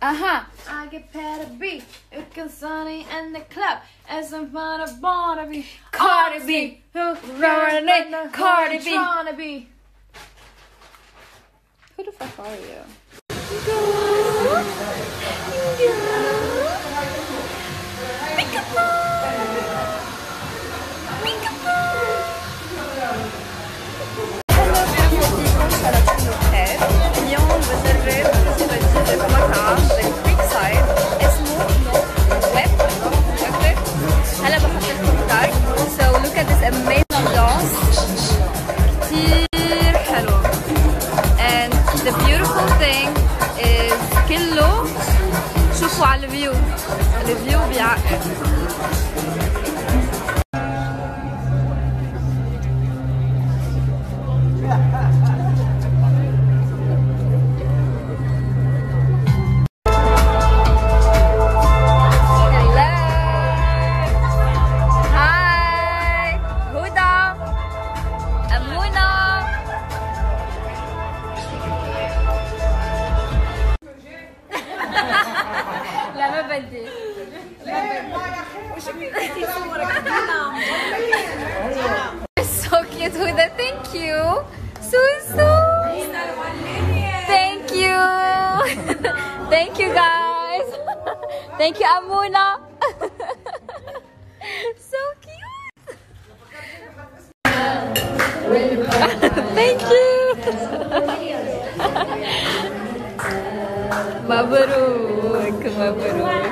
I get paid to be. It can sunny in the club. As I'm born to be. Cardi B. Cardi B. Who the fuck are you? اليوم بجرب جديد بمطعم بالكريك سايد اسمه ويب. هلا بحط لكم تاج. So look at this amazing glass. كتير حلو. And the beautiful thing is كله شوفوا على الفيو. الفيو بيعقد. So cute, Huda. Thank you. So. Thank you. Thank you, guys. Thank you, Amuna. So cute. Thank you. مبروك مبروك.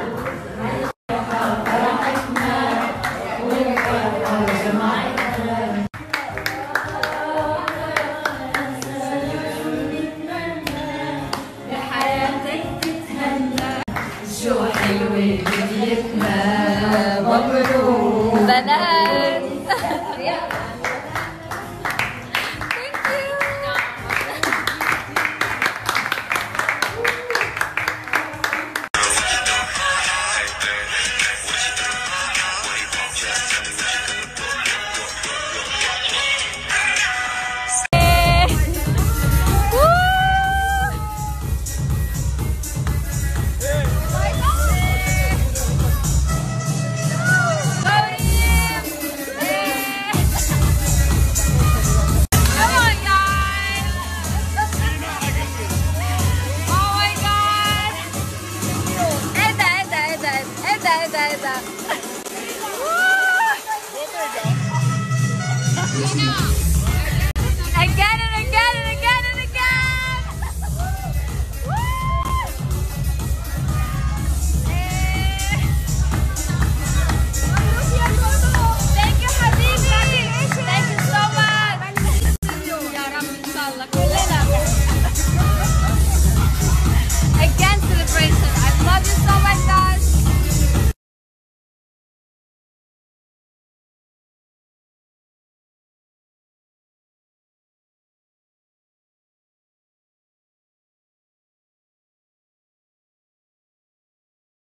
بنات. Diva.